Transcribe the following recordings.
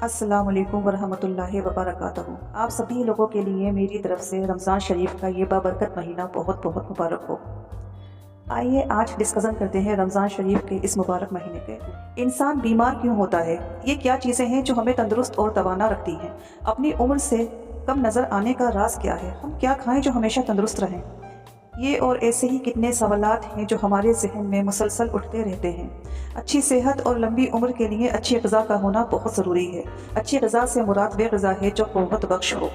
अस्सलाम वालेकुम वरहमतुल्लाहि वबरकातुहू। आप सभी लोगों के लिए मेरी तरफ से रमज़ान शरीफ का ये बाबरकत महीना बहुत बहुत मुबारक हो। आइए आज डिस्कशन करते हैं रमज़ान शरीफ के इस मुबारक महीने के। इंसान बीमार क्यों होता है? ये क्या चीज़ें हैं जो हमें तंदुरुस्त और तवाना रखती हैं? अपनी उम्र से कम नज़र आने का राज क्या है? हम क्या खाएं जो हमेशा तंदुरुस्त रहें? ये और ऐसे ही कितने सवालात हैं जो हमारे जहन में मुसलसल उठते रहते हैं। अच्छी सेहत और लंबी उम्र के लिए अच्छी ग़िज़ा का होना बहुत ज़रूरी है। अच्छी ग़िज़ा से मुराद वे ग़िज़ा है जो क़ुव्वत बख्श हो।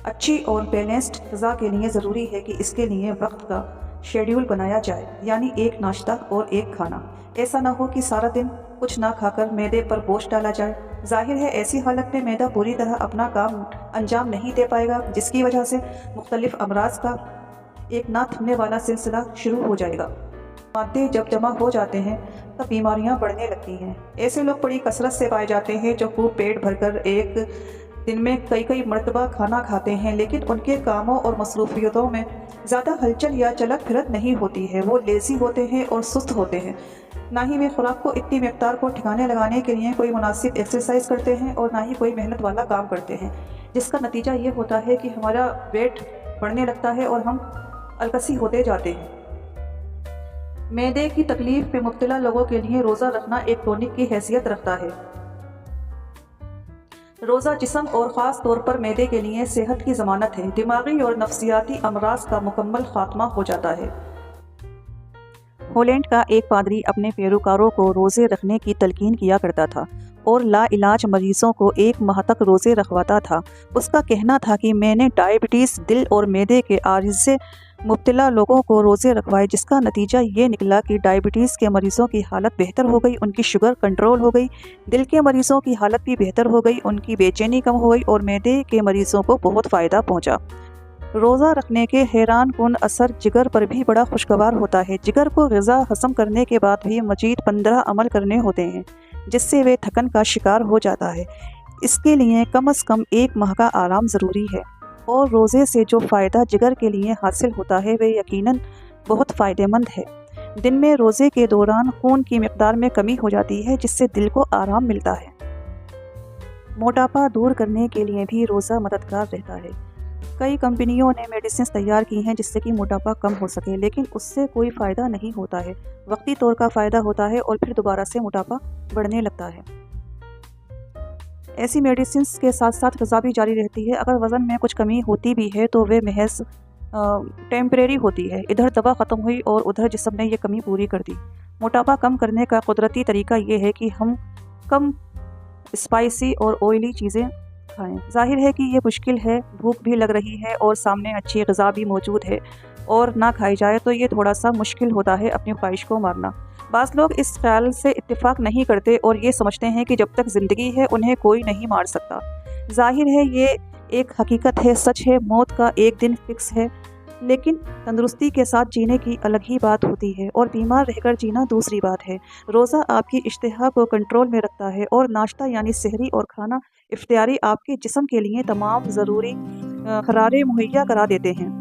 अच्छी और बैलेंस्ड ग़िज़ा के लिए ज़रूरी है कि इसके लिए वक्त का शेड्यूल बनाया जाए, यानी एक नाश्ता और एक खाना। ऐसा ना हो कि सारा दिन कुछ ना खाकर मैदे पर बोझ डाला जाए। जाहिर है ऐसी हालत में मैदा पूरी तरह अपना काम अंजाम नहीं दे पाएगा, जिसकी वजह से मुख्तलिफ अमराज का एक ना थमने वाला सिलसिला शुरू हो जाएगा। मादे जब जमा हो जाते हैं तब बीमारियां बढ़ने लगती हैं। ऐसे लोग बड़ी कसरत से पाए जाते हैं जो खूब पेट भरकर एक दिन में कई कई मरतबा खाना खाते हैं, लेकिन उनके कामों और मसरूफियतों में ज़्यादा हलचल या चलत फिरत नहीं होती है। वो लेज़ी होते हैं और सुस्त होते हैं। ना ही वे खुराक को इतनी मकदार को ठिकाने लगाने के लिए कोई मुनासिब एक्सरसाइज करते हैं और ना ही कोई मेहनत वाला काम करते हैं, जिसका नतीजा ये होता है कि हमारा वेट बढ़ने लगता है और हम अलकसी होते जाते हैं। मैदे की तकलीफ में मुब्तला लोगों के लिए रोज़ा रखना एक टॉनिक की हैसियत रखता है। रोज़ा जिस्म और ख़ास तौर पर मैदे के लिए सेहत की ज़मानत है। दिमागी और नफ्सियाती अमराज का मुकम्मल खात्मा हो जाता है। हॉलैंड का एक पादरी अपने पैरोकारों को रोज़े रखने की तलकीन किया करता था और लाइलाज मरीज़ों को एक माह तक रोज़े रखवाता था। उसका कहना था कि मैंने डायबिटीज़, दिल और मैदे के आरिज़ से मुब्तला लोगों को रोज़े रखवाए, जिसका नतीजा ये निकला कि डायबिटीज़ के मरीज़ों की हालत बेहतर हो गई, उनकी शुगर कंट्रोल हो गई, दिल के मरीज़ों की हालत भी बेहतर हो गई, उनकी बेचैनी कम हो गई और मैदे के मरीज़ों को बहुत फ़ायदा पहुँचा। रोज़ा रखने के हैरान कुन असर जिगर पर भी बड़ा खुशगवार होता है। जिगर को ग़िज़ा हज़म करने के बाद भी मज़ीद 15 अमल करने होते हैं, जिससे वे थकन का शिकार हो जाता है। इसके लिए कम से कम एक माह का आराम ज़रूरी है और रोज़े से जो फ़ायदा जिगर के लिए हासिल होता है वे यकीनन बहुत फ़ायदेमंद है। दिन में रोज़े के दौरान खून की मकदार में कमी हो जाती है, जिससे दिल को आराम मिलता है। मोटापा दूर करने के लिए भी रोज़ा मददगार रहता है। कई कंपनियों ने मेडिसिन तैयार की हैं जिससे कि मोटापा कम हो सके, लेकिन उससे कोई फ़ायदा नहीं होता है। वक्ती तौर का फ़ायदा होता है और फिर दोबारा से मोटापा बढ़ने लगता है। ऐसी मेडिसिन के साथ साथ ग़िज़ा भी जारी रहती है। अगर वज़न में कुछ कमी होती भी है तो वे महज टेम्परेरी होती है। इधर दवा ख़त्म हुई और उधर जिस्म ने ये कमी पूरी कर दी। मोटापा कम करने का कुदरती तरीका ये है कि हम कम स्पाइसी और ऑयली चीज़ें खाएं। ज़ाहिर है कि ये मुश्किल है, भूख भी लग रही है और सामने अच्छी ग़िज़ा भी मौजूद है और ना खाई जाए तो ये थोड़ा सा मुश्किल होता है अपनी ख्वाहिश को मारना। बाज़ लोग इस ख्याल से इत्तेफाक नहीं करते और ये समझते हैं कि जब तक ज़िंदगी है उन्हें कोई नहीं मार सकता। ज़ाहिर है ये एक हकीकत है, सच है, मौत का एक दिन फिक्स है, लेकिन तंदुरुस्ती के साथ जीने की अलग ही बात होती है और बीमार रहकर जीना दूसरी बात है। रोज़ा आपकी इश्तिहा को कंट्रोल में रखता है और नाश्ता यानी सहरी और खाना इफ्तियारी आपके जिस्म के लिए तमाम ज़रूरी खरारे मुहैया करा देते हैं।